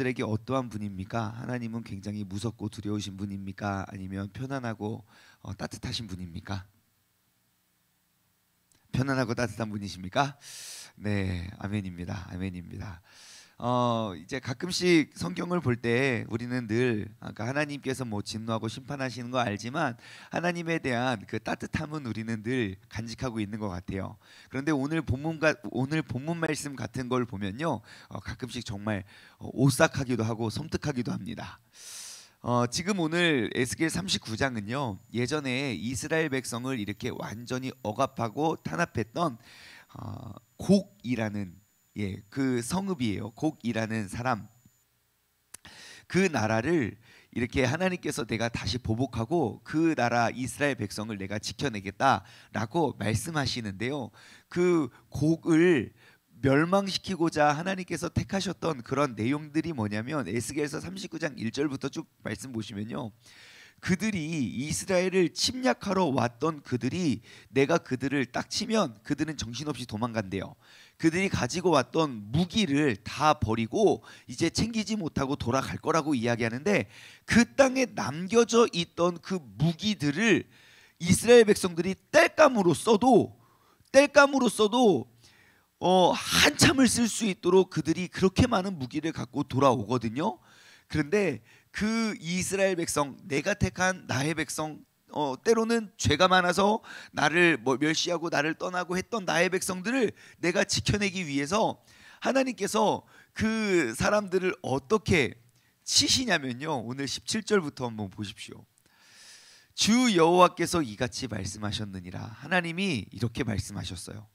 백성들에게 어떠한 분입니까? 하나님은 굉장히 무섭고 두려우신 분입니까? 아니면 편안하고 따뜻하신 분입니까? 편안하고 따뜻한 분이십니까? 네, 아멘입니다. 아멘입니다. 이제 가끔씩 성경을 볼 때 우리는 늘 아까 하나님께서 뭐 진노하고 심판하시는 거 알지만 하나님에 대한 그 따뜻함은 우리는 늘 간직하고 있는 것 같아요. 그런데 오늘 본문 말씀 같은 걸 보면요, 가끔씩 정말 오싹하기도 하고 섬뜩하기도 합니다. 지금 오늘 에스겔 39장은요, 예전에 이스라엘 백성을 이렇게 완전히 억압하고 탄압했던 곡이라는 그 성읍이에요. 곡이라는 사람, 그 나라를 이렇게 하나님께서 내가 다시 보복하고 그 나라 이스라엘 백성을 내가 지켜내겠다라고 말씀하시는데요. 그 곡을 멸망시키고자 하나님께서 택하셨던 그런 내용들이 뭐냐면 에스겔서 39장 1절부터 쭉 말씀 보시면요, 그들이 이스라엘을 침략하러 왔던 그들이 내가 그들을 딱 치면 그들은 정신없이 도망간대요. 그들이 가지고 왔던 무기를 다 버리고 이제 챙기지 못하고 돌아갈 거라고 이야기하는데, 그 땅에 남겨져 있던 그 무기들을 이스라엘 백성들이 땔감으로 써도 한참을 쓸 수 있도록 그들이 그렇게 많은 무기를 갖고 돌아오거든요. 그런데 그 이스라엘 백성, 내가 택한 나의 백성, 때로는 죄가 많아서 나를 멸시하고 나를 떠나고 했던 나의 백성들을 내가 지켜내기 위해서 하나님께서 그 사람들을 어떻게 치시냐면요, 오늘 17절부터 한번 보십시오. 주 여호와께서 이같이 말씀하셨느니라. 하나님이 이렇게 말씀하셨어요.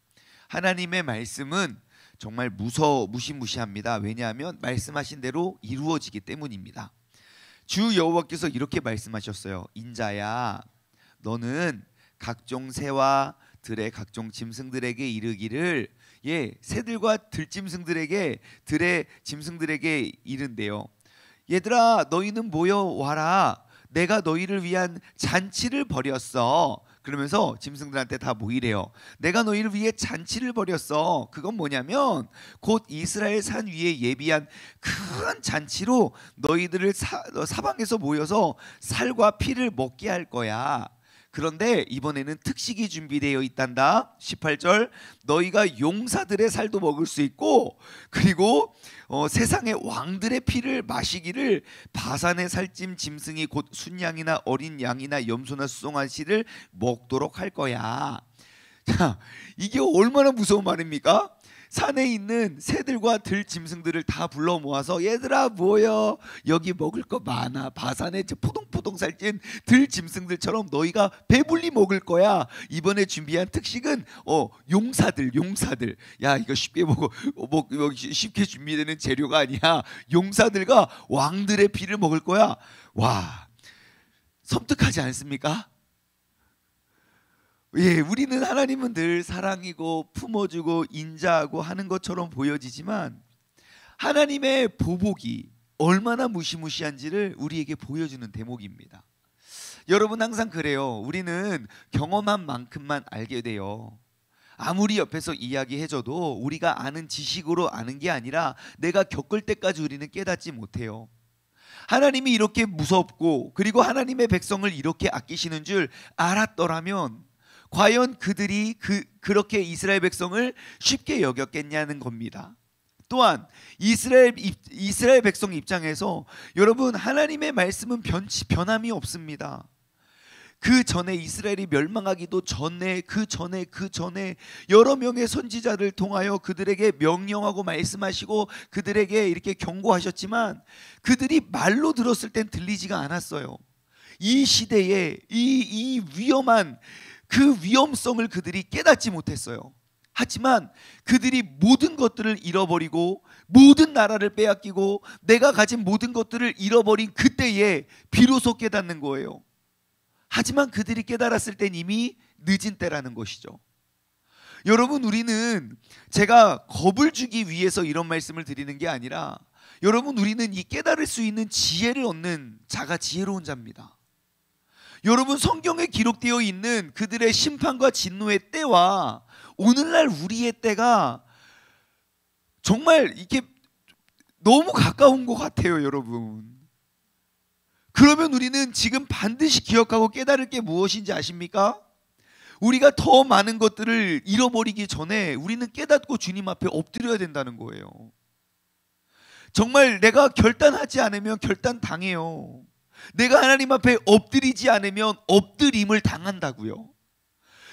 하나님의 말씀은 정말 무시무시합니다. 왜냐하면 말씀하신 대로 이루어지기 때문입니다. 주 여호와께서 이렇게 말씀하셨어요. 인자야, 너는 각종 새와 들의 각종 짐승들에게 이르기를, 새들과 들짐승들에게, 들의 짐승들에게 이른대요. 얘들아, 너희는 모여와라. 내가 너희를 위한 잔치를 벌였어. 그러면서 짐승들한테 다 모이래요. 내가 너희를 위해 잔치를 벌였어. 그건 뭐냐면 곧 이스라엘 산 위에 예비한 큰 잔치로 너희들을 사방에서 모여서 살과 피를 먹게 할 거야. 그런데 이번에는 특식이 준비되어 있단다. 18절, 너희가 용사들의 살도 먹을 수 있고, 그리고 세상의 왕들의 피를 마시기를, 바산의 살찜 짐승이 곧 순양이나 어린 양이나 염소나 수송아지를 먹도록 할 거야. 자, 이게 얼마나 무서운 말입니까? 산에 있는 새들과 들 짐승들을 다 불러 모아서, 얘들아 모여, 여기 먹을 거 많아. 바산에 포동포동 살찐 들 짐승들처럼 너희가 배불리 먹을 거야. 이번에 준비한 특식은 용사들. 야, 이거 쉽게 준비되는 재료가 아니야. 용사들과 왕들의 피를 먹을 거야. 와, 섬뜩하지 않습니까? 우리는 하나님은 늘 사랑이고 품어주고 인자하고 하는 것처럼 보여지지만 하나님의 보복이 얼마나 무시무시한지를 우리에게 보여주는 대목입니다. 여러분, 항상 그래요. 우리는 경험한 만큼만 알게 돼요. 아무리 옆에서 이야기해줘도 우리가 아는 지식으로 아는 게 아니라 내가 겪을 때까지 우리는 깨닫지 못해요. 하나님이 이렇게 무섭고 그리고 하나님의 백성을 이렇게 아끼시는 줄 알았더라면 과연 그들이 그렇게 이스라엘 백성을 쉽게 여겼겠냐는 겁니다. 또한 이스라엘 백성 입장에서 여러분, 하나님의 말씀은 변함이 없습니다. 그 전에 이스라엘이 멸망하기도 전에 그 전에 여러 명의 선지자를 통하여 그들에게 명령하고 말씀하시고 그들에게 이렇게 경고하셨지만 그들이 말로 들었을 땐 들리지가 않았어요. 이 시대에 이 위험한 그 위험성을 그들이 깨닫지 못했어요. 하지만 그들이 모든 것들을 잃어버리고 모든 나라를 빼앗기고 내가 가진 모든 것들을 잃어버린 그때에 비로소 깨닫는 거예요. 하지만 그들이 깨달았을 땐 이미 늦은 때라는 것이죠. 여러분, 우리는 제가 겁을 주기 위해서 이런 말씀을 드리는 게 아니라 여러분, 우리는 이 깨달을 수 있는 지혜를 얻는 자가 지혜로운 자입니다. 여러분, 성경에 기록되어 있는 그들의 심판과 진노의 때와 오늘날 우리의 때가 정말 이렇게 너무 가까운 것 같아요, 여러분. 그러면 우리는 지금 반드시 기억하고 깨달을 게 무엇인지 아십니까? 우리가 더 많은 것들을 잃어버리기 전에 우리는 깨닫고 주님 앞에 엎드려야 된다는 거예요. 정말 내가 결단하지 않으면 결단당해요. 내가 하나님 앞에 엎드리지 않으면 엎드림을 당한다고요.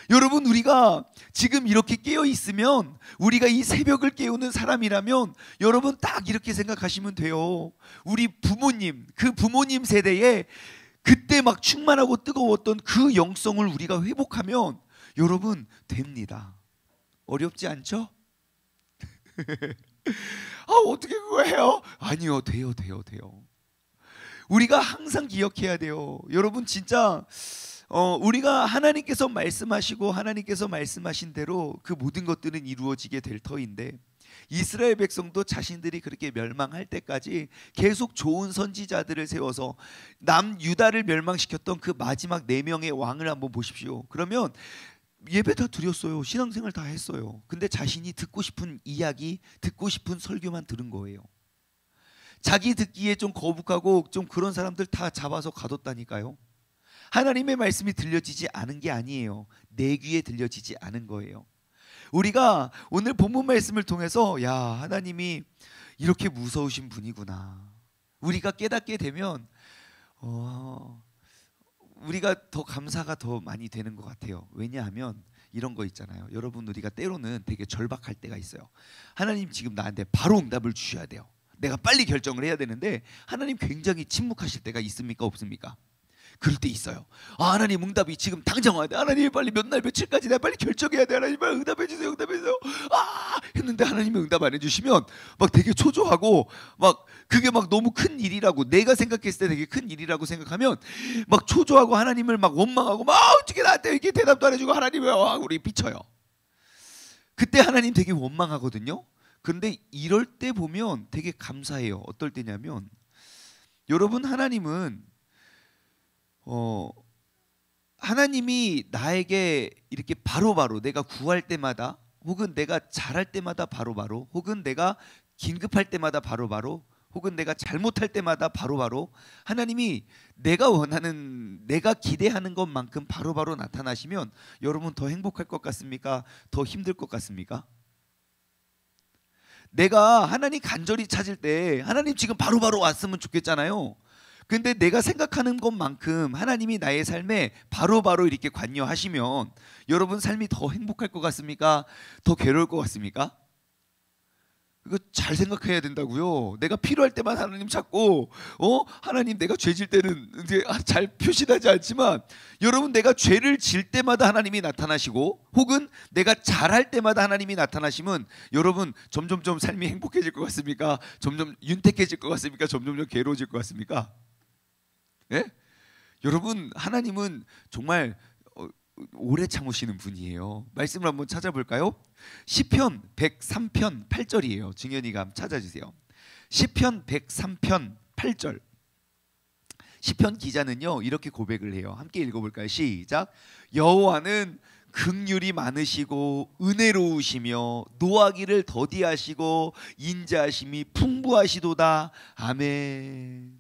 여러분, 우리가 지금 이렇게 깨어 있으면, 우리가 이 새벽을 깨우는 사람이라면 여러분 딱 이렇게 생각하시면 돼요. 우리 부모님, 그 부모님 세대에 그때 막 충만하고 뜨거웠던 그 영성을 우리가 회복하면 여러분 됩니다. 어렵지 않죠? 어떻게 그거 해요? 아니요, 돼요. 우리가 항상 기억해야 돼요. 여러분, 진짜 우리가 하나님께서 말씀하시고 하나님께서 말씀하신 대로 그 모든 것들은 이루어지게 될 터인데, 이스라엘 백성도 자신들이 그렇게 멸망할 때까지 계속 좋은 선지자들을 세워서 남유다를 멸망시켰던 그 마지막 4명의 왕을 한번 보십시오. 그러면 예배 다 드렸어요. 신앙생활 다 했어요. 근데 자신이 듣고 싶은 이야기, 듣고 싶은 설교만 들은 거예요. 자기 듣기에 좀 거북하고 좀 그런 사람들 다 잡아서 가뒀다니까요. 하나님의 말씀이 들려지지 않은 게 아니에요. 내 귀에 들려지지 않은 거예요. 우리가 오늘 본문 말씀을 통해서, 야, 하나님이 이렇게 무서우신 분이구나, 우리가 깨닫게 되면 우리가 더 감사가 더 많이 되는 것 같아요. 왜냐하면 이런 거 있잖아요. 여러분, 우리가 때로는 되게 절박할 때가 있어요. 하나님 지금 나한테 바로 응답을 주셔야 돼요. 내가 빨리 결정을 해야 되는데 하나님 굉장히 침묵하실 때가 있습니까, 없습니까? 그럴 때 있어요. 하나님 응답이 지금 당장 와야 돼. 하나님 빨리 몇 날 며칠까지 내가 빨리 결정해야 돼. 하나님 빨리 응답해 주세요. 했는데 하나님이 응답 안 해주시면 막 되게 초조하고, 막 그게 막 너무 큰 일이라고, 내가 생각했을 때 되게 큰 일이라고 생각하면 막 초조하고 하나님을 막 원망하고, 막 어떻게 나한테 이렇게 대답도 안 해주고 하나님 왜 우리 삐쳐요. 그때 하나님 되게 원망하거든요. 그런데 이럴 때 보면 되게 감사해요. 어떨 때냐면, 여러분, 하나님이 나에게 이렇게 바로바로 내가 구할 때마다, 혹은 내가 잘할 때마다 바로바로, 혹은 내가 긴급할 때마다 바로바로, 혹은 내가 잘못할 때마다 바로바로 하나님이 내가 원하는, 내가 기대하는 것만큼 바로바로 나타나시면 여러분 더 행복할 것 같습니까? 더 힘들 것 같습니까? 내가 하나님 간절히 찾을 때 하나님 지금 바로바로 왔으면 좋겠잖아요. 근데 내가 생각하는 것만큼 하나님이 나의 삶에 바로바로 이렇게 관여하시면 여러분 삶이 더 행복할 것 같습니까? 더 괴로울 것 같습니까? 이거 잘 생각해야 된다고요. 내가 필요할 때만 하나님 찾고, 하나님 내가 죄질 때는 이제 잘 표시하지 않지만, 여러분 내가 죄를 질 때마다 하나님이 나타나시고, 혹은 내가 잘할 때마다 하나님이 나타나시면 여러분 점점점 삶이 행복해질 것 같습니까? 점점 윤택해질 것 같습니까? 점점점 괴로워질 것 같습니까? 예? 여러분, 하나님은 정말 오래 참으시는 분이에요. 말씀을 한번 찾아볼까요? 시편 103편 8절이에요. 증현이가 한번 찾아주세요. 시편 103편 8절. 시편 기자는요 이렇게 고백을 해요. 함께 읽어볼까요? 시작. 여호와는 긍휼이 많으시고 은혜로우시며 노하기를 더디하시고 인자하심이 풍부하시도다. 아멘.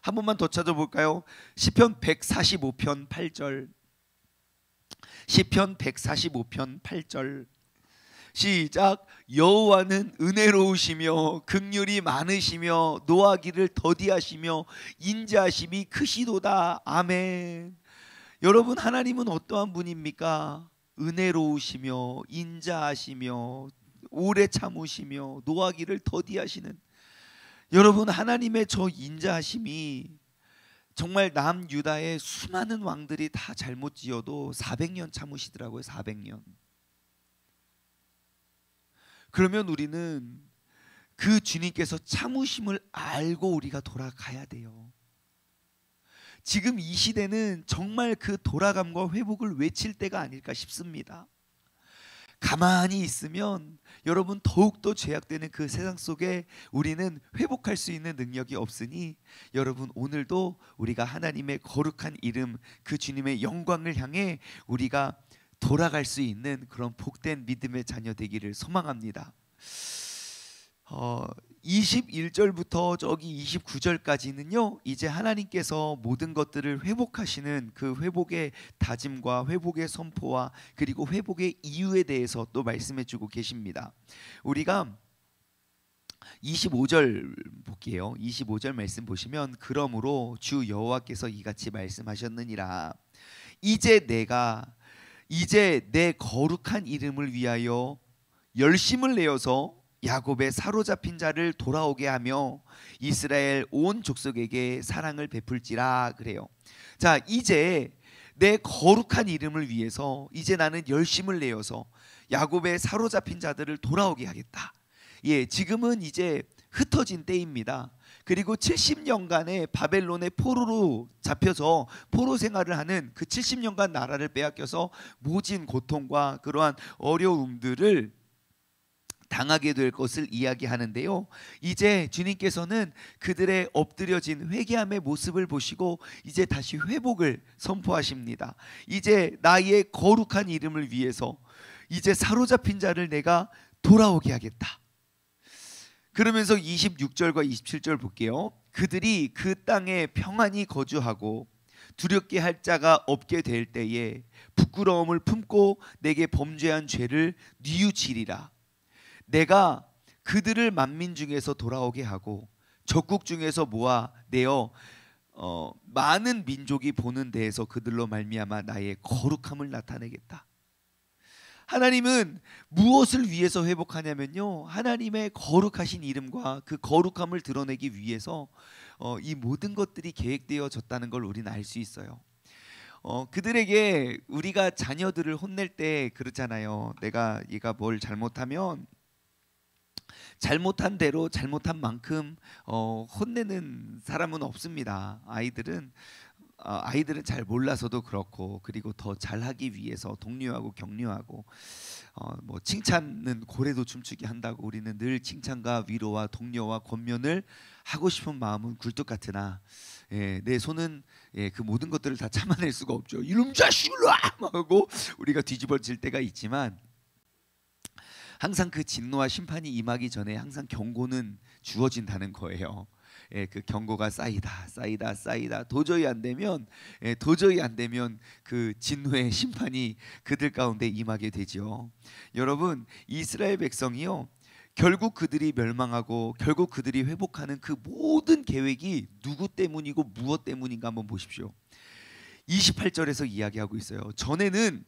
한 번만 더 찾아볼까요? 시편 145편 8절. 시편 145편 8절. 시작. 여호와는 은혜로우시며 긍휼이 많으시며 노하기를 더디하시며 인자하심이 크시도다. 아멘. 여러분, 하나님은 어떠한 분입니까? 은혜로우시며 인자하시며 오래 참으시며 노하기를 더디하시는, 여러분, 하나님의 저 인자하심이 정말 남유다의 수많은 왕들이 다 잘못 지어도 400년 참으시더라고요. 400년. 그러면 우리는 그 주님께서 참으심을 알고 우리가 돌아가야 돼요. 지금 이 시대는 정말 그 돌아감과 회복을 외칠 때가 아닐까 싶습니다. 가만히 있으면 여러분 더욱더 죄악되는 그 세상 속에 우리는 회복할 수 있는 능력이 없으니, 여러분 오늘도 우리가 하나님의 거룩한 이름, 그 주님의 영광을 향해 우리가 돌아갈 수 있는 그런 복된 믿음의 자녀 되기를 소망합니다. 21절부터 저기 29절까지는요, 이제 하나님께서 모든 것들을 회복하시는 그 회복의 다짐과 회복의 선포와 그리고 회복의 이유에 대해서 또 말씀해 주고 계십니다. 우리가 25절 볼게요. 25절 말씀 보시면, 그러므로 주 여호와께서 이같이 말씀하셨느니라. 이제 내 거룩한 이름을 위하여 열심을 내어서 야곱의 사로잡힌 자를 돌아오게 하며 이스라엘 온 족속에게 사랑을 베풀지라 그래요. 자, 이제 내 거룩한 이름을 위해서 이제 나는 열심을 내어서 야곱의 사로잡힌 자들을 돌아오게 하겠다. 예, 지금은 이제 흩어진 때입니다. 그리고 70년간의 바벨론의 포로로 잡혀서 포로 생활을 하는 그 70년간 나라를 빼앗겨서 모진 고통과 그러한 어려움들을 당하게 될 것을 이야기하는데요, 이제 주님께서는 그들의 엎드려진 회개함의 모습을 보시고 이제 다시 회복을 선포하십니다. 이제 나의 거룩한 이름을 위해서 이제 사로잡힌 자를 내가 돌아오게 하겠다. 그러면서 26절과 27절 볼게요. 그들이 그 땅에 평안히 거주하고 두렵게 할 자가 없게 될 때에 부끄러움을 품고 내게 범죄한 죄를 뉘우치리라. 내가 그들을 만민 중에서 돌아오게 하고 적국 중에서 모아 내어 많은 민족이 보는 데에서 그들로 말미암아 나의 거룩함을 나타내겠다. 하나님은 무엇을 위해서 회복하냐면요, 하나님의 거룩하신 이름과 그 거룩함을 드러내기 위해서 이 모든 것들이 계획되어졌다는 걸 우리는 알 수 있어요. 그들에게 우리가 자녀들을 혼낼 때 그렇잖아요. 얘가 뭘 잘못하면 잘못한 대로 잘못한 만큼 혼내는 사람은 없습니다. 아이들은 잘 몰라서도 그렇고, 그리고 더 잘하기 위해서 독려하고 격려하고, 뭐 칭찬은 고래도 춤추게 한다고 우리는 늘 칭찬과 위로와 독려와 권면을 하고 싶은 마음은 굴뚝 같으나, 내 손은 그 모든 것들을 다 참아낼 수가 없죠. 이놈 자식을 와! 하고 우리가 뒤집어질 때가 있지만, 항상 그 진노와 심판이 임하기 전에 항상 경고는 주어진다는 거예요. 그 경고가 쌓이다 도저히 안 되면 그 진노의 심판이 그들 가운데 임하게 되죠. 여러분, 이스라엘 백성이요, 결국 그들이 멸망하고 결국 그들이 회복하는 그 모든 계획이 누구 때문이고 무엇 때문인가 한번 보십시오. 28절에서 이야기하고 있어요. 전에는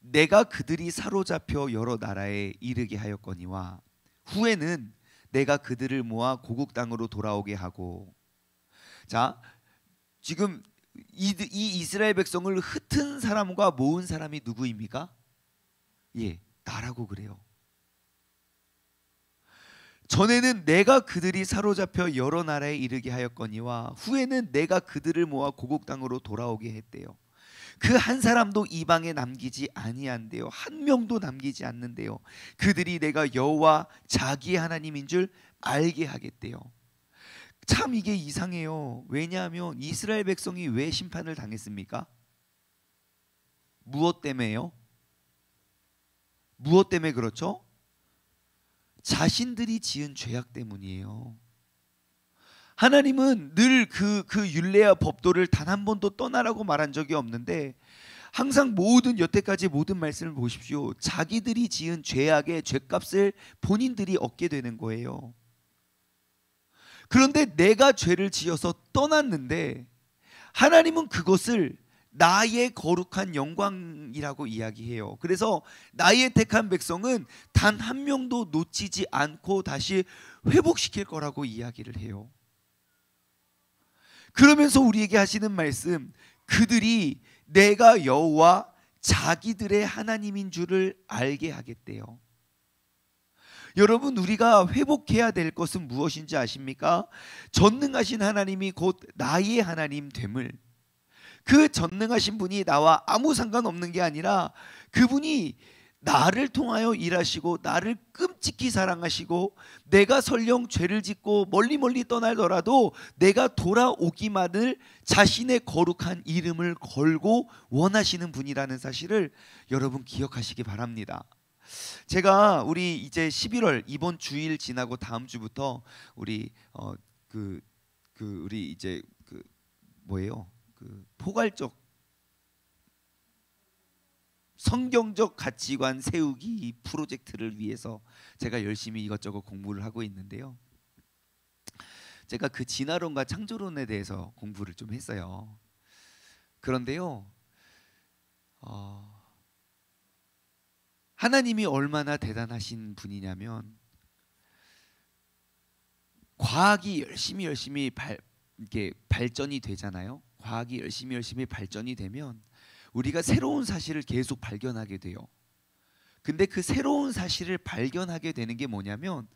내가 그들이 사로잡혀 여러 나라에 이르게 하였거니와 후에는 내가 그들을 모아 고국 땅으로 돌아오게 하고. 자, 지금 이 이스라엘 백성을 흩은 사람과 모은 사람이 누구입니까? 예, 나라고 그래요. 전에는 내가 그들이 사로잡혀 여러 나라에 이르게 하였거니와 후에는 내가 그들을 모아 고국 땅으로 돌아오게 했대요. 그 한 사람도 이방에 남기지 아니한대요. 한 명도 남기지 않는데요. 그들이 내가 여호와 자기 하나님인 줄 알게 하겠대요. 참 이게 이상해요. 왜냐하면 이스라엘 백성이 왜 심판을 당했습니까? 무엇 때문에요? 무엇 때문에 그렇죠? 자신들이 지은 죄악 때문이에요. 하나님은 늘 그 율례와 법도를 단 한 번도 떠나라고 말한 적이 없는데, 항상 여태까지 모든 말씀을 보십시오. 자기들이 지은 죄악의 죄값을 본인들이 얻게 되는 거예요. 그런데 내가 죄를 지어서 떠났는데 하나님은 그것을 나의 거룩한 영광이라고 이야기해요. 그래서 나의 택한 백성은 단 한 명도 놓치지 않고 다시 회복시킬 거라고 이야기를 해요. 그러면서 우리에게 하시는 말씀, 그들이 내가 여호와 자기들의 하나님인 줄을 알게 하겠대요. 여러분, 우리가 회복해야 될 것은 무엇인지 아십니까? 전능하신 하나님이 곧 나의 하나님 됨을, 그 전능하신 분이 나와 아무 상관없는 게 아니라 그분이 나를 통하여 일하시고 나를 끔찍히 사랑하시고, 내가 설령 죄를 짓고 멀리 떠나더라도 내가 돌아오기만을 자신의 거룩한 이름을 걸고 원하시는 분이라는 사실을 여러분 기억하시기 바랍니다. 우리 이제 11월 이번 주일 지나고 다음 주부터 우리 우리 이제 뭐예요? 포괄적 성경적 가치관 세우기 프로젝트를 위해서 제가 열심히 이것저것 공부를 하고 있는데요. 제가 그 진화론과 창조론에 대해서 공부를 좀 했어요. 그런데요, 하나님이 얼마나 대단하신 분이냐면, 과학이 열심히 이게 발전이 되잖아요. 과학이 열심히 발전이 되면 우리가 새로운 사실을 계속 발견하게 돼요. 근데 그 새로운 사실을 발견하게 되는 게 뭐냐면,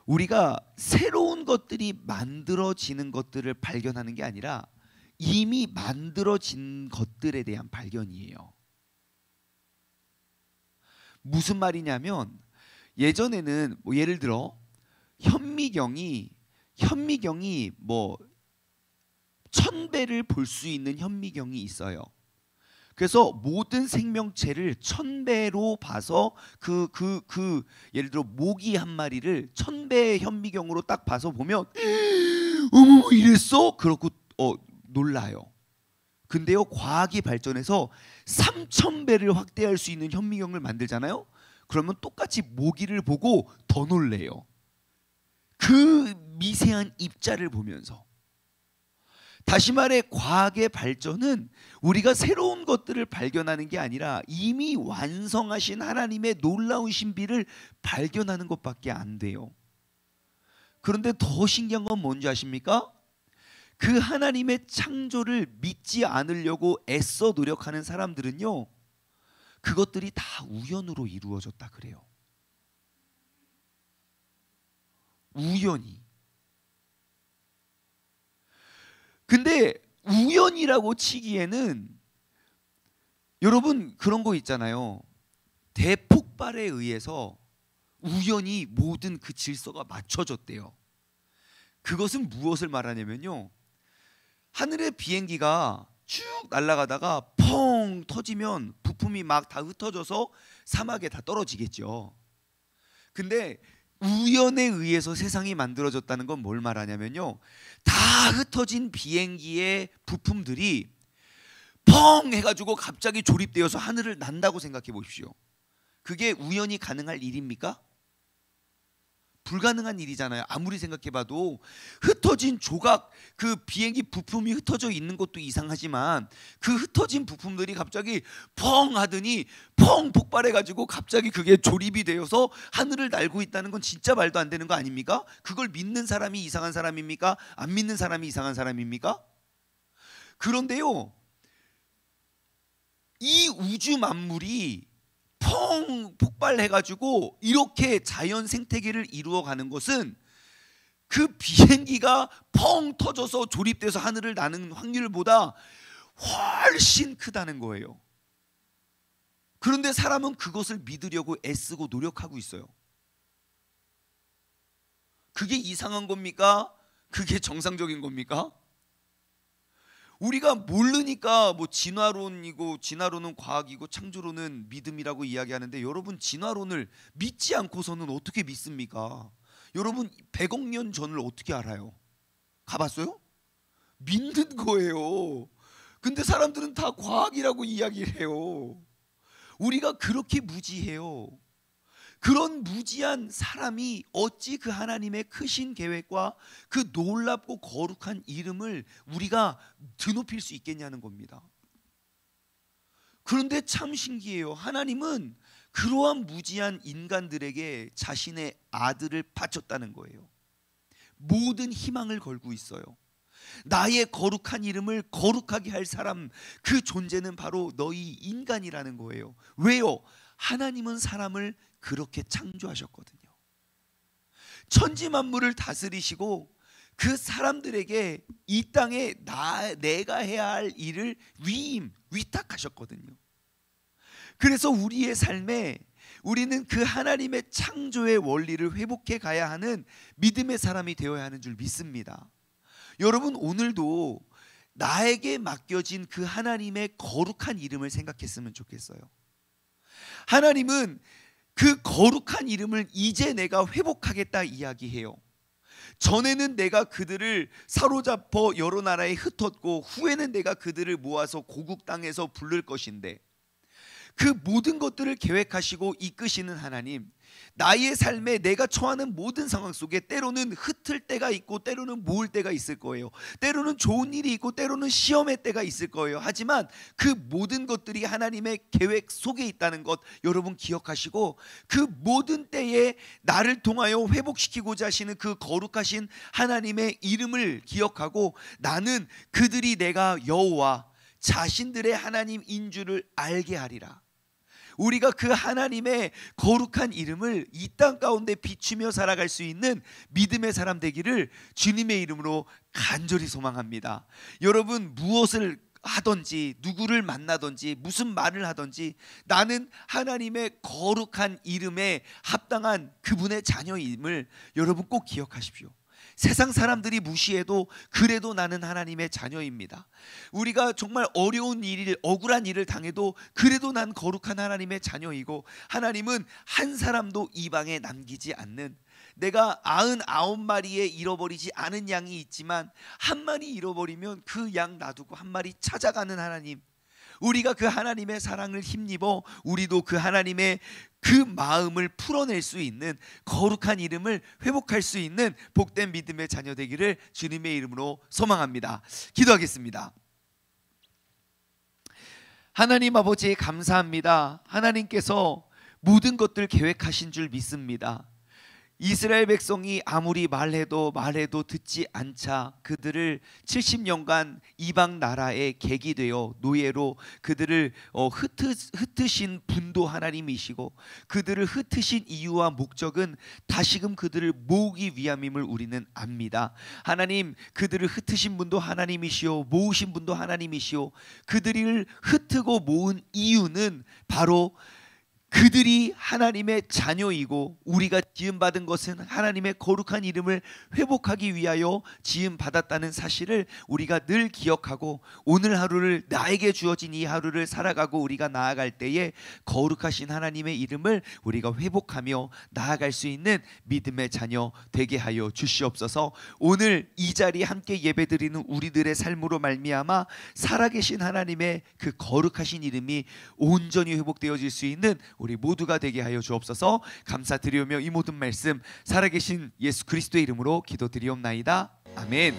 우리가 새로운 것들이 만들어지는 것들을 발견하는 게 아니라 이미 만들어진 것들에 대한 발견이에요. 무슨 말이냐면, 예전에는 뭐 예를 들어 현미경이 뭐 1000배를 볼 수 있는 현미경이 있어요. 그래서 모든 생명체를 1000배로 봐서 예를 들어 모기 한 마리를 1000배의 현미경으로 딱 봐서 보면 어머 이랬어? 그렇고 놀라요. 근데요, 과학이 발전해서 3000배를 확대할 수 있는 현미경을 만들잖아요. 그러면 똑같이 모기를 보고 더 놀래요. 그 미세한 입자를 보면서. 다시 말해, 과학의 발전은 우리가 새로운 것들을 발견하는 게 아니라 이미 완성하신 하나님의 놀라운 신비를 발견하는 것밖에 안 돼요. 그런데 더 신기한 건 뭔지 아십니까? 그 하나님의 창조를 믿지 않으려고 애써 노력하는 사람들은요, 그것들이 다 우연으로 이루어졌다 그래요. 우연히. 근데 우연이라고 치기에는, 여러분 그런 거 있잖아요. 대폭발에 의해서 우연히 모든 그 질서가 맞춰졌대요. 그것은 무엇을 말하냐면요, 하늘의 비행기가 쭉 날아가다가 펑 터지면 부품이 막 다 흩어져서 사막에 다 떨어지겠죠. 근데 우연에 의해서 세상이 만들어졌다는 건 뭘 말하냐면요, 다 흩어진 비행기의 부품들이 펑 해가지고 갑자기 조립되어서 하늘을 난다고 생각해 보십시오. 그게 우연히 가능할 일입니까? 불가능한 일이잖아요. 아무리 생각해봐도. 흩어진 조각, 그 비행기 부품이 흩어져 있는 것도 이상하지만 그 흩어진 부품들이 갑자기 펑 하더니 펑 폭발해가지고 갑자기 그게 조립이 되어서 하늘을 날고 있다는 건 진짜 말도 안 되는 거 아닙니까? 그걸 믿는 사람이 이상한 사람입니까? 안 믿는 사람이 이상한 사람입니까? 그런데요, 이 우주 만물이 펑 폭발해가지고 이렇게 자연 생태계를 이루어가는 것은 그 비행기가 펑 터져서 조립돼서 하늘을 나는 확률보다 훨씬 크다는 거예요. 그런데 사람은 그것을 믿으려고 애쓰고 노력하고 있어요. 그게 이상한 겁니까? 그게 정상적인 겁니까? 우리가 모르니까 뭐 진화론은 과학이고 창조론은 믿음이라고 이야기하는데, 여러분 진화론을 믿지 않고서는 어떻게 믿습니까? 여러분 100억 년 전을 어떻게 알아요? 가봤어요? 믿는 거예요. 근데 사람들은 다 과학이라고 이야기를 해요. 우리가 그렇게 무지해요. 그런 무지한 사람이 어찌 그 하나님의 크신 계획과 그 놀랍고 거룩한 이름을 우리가 드높일 수 있겠냐는 겁니다. 그런데 참 신기해요. 하나님은 그러한 무지한 인간들에게 자신의 아들을 바쳤다는 거예요. 모든 희망을 걸고 있어요. 나의 거룩한 이름을 거룩하게 할 사람, 그 존재는 바로 너희 인간이라는 거예요. 왜요? 하나님은 사람을 그렇게 창조하셨거든요. 천지 만물을 다스리시고 그 사람들에게 이 땅에 내가 해야 할 일을 위탁하셨거든요. 그래서 우리의 삶에 우리는 그 하나님의 창조의 원리를 회복해 가야 하는 믿음의 사람이 되어야 하는 줄 믿습니다. 여러분 오늘도 나에게 맡겨진 그 하나님의 거룩한 이름을 생각했으면 좋겠어요. 하나님은 그 거룩한 이름을 이제 내가 회복하겠다 이야기해요. 전에는 내가 그들을 사로잡아 여러 나라에 흩었고 후에는 내가 그들을 모아서 고국 땅에서 부를 것인데, 그 모든 것들을 계획하시고 이끄시는 하나님, 나의 삶에 내가 처하는 모든 상황 속에 때로는 흩을 때가 있고 때로는 모을 때가 있을 거예요. 때로는 좋은 일이 있고 때로는 시험의 때가 있을 거예요. 하지만 그 모든 것들이 하나님의 계획 속에 있다는 것 여러분 기억하시고, 그 모든 때에 나를 통하여 회복시키고자 하시는 그 거룩하신 하나님의 이름을 기억하고, 나는 그들이 내가 여호와 자신들의 하나님인 줄을 알게 하리라. 우리가 그 하나님의 거룩한 이름을 이 땅 가운데 비추며 살아갈 수 있는 믿음의 사람 되기를 주님의 이름으로 간절히 소망합니다. 여러분, 무엇을 하든지 누구를 만나든지 무슨 말을 하든지 나는 하나님의 거룩한 이름에 합당한 그분의 자녀임을 여러분 꼭 기억하십시오. 세상 사람들이 무시해도 그래도 나는 하나님의 자녀입니다. 우리가 정말 어려운 일, 억울한 일을 당해도 그래도 난 거룩한 하나님의 자녀이고, 하나님은 한 사람도 이방에 남기지 않는, 내가 99마리에 잃어버리지 않은 양이 있지만 한 마리 잃어버리면 그 양 놔두고 한 마리 찾아가는 하나님, 우리가 그 하나님의 사랑을 힘입어 우리도 그 하나님의 그 마음을 풀어낼 수 있는 거룩한 이름을 회복할 수 있는 복된 믿음의 자녀 되기를 주님의 이름으로 소망합니다. 기도하겠습니다. 하나님 아버지, 감사합니다. 하나님께서 모든 것들 계획하신 줄 믿습니다. 이스라엘 백성이 아무리 말해도 듣지 않자 그들을 70년간 이방 나라의 객이 되어 노예로 그들을 흩으신 분도 하나님이시고, 그들을 흩으신 이유와 목적은 다시금 그들을 모으기 위함임을 우리는 압니다. 하나님, 그들을 흩으신 분도 하나님이시오, 모으신 분도 하나님이시오. 그들을 흩고 모은 이유는 바로 그들이 하나님의 자녀이고, 우리가 지음받은 것은 하나님의 거룩한 이름을 회복하기 위하여 지음받았다는 사실을 우리가 늘 기억하고, 오늘 하루를, 나에게 주어진 이 하루를 살아가고 우리가 나아갈 때에 거룩하신 하나님의 이름을 우리가 회복하며 나아갈 수 있는 믿음의 자녀 되게 하여 주시옵소서. 오늘 이 자리에 함께 예배드리는 우리들의 삶으로 말미암아 살아계신 하나님의 그 거룩하신 이름이 온전히 회복되어질 수 있는 우리 모두가 되게 하여 주옵소서. 감사드리오며 이 모든 말씀 살아계신 예수 그리스도의 이름으로 기도드리옵나이다. 아멘.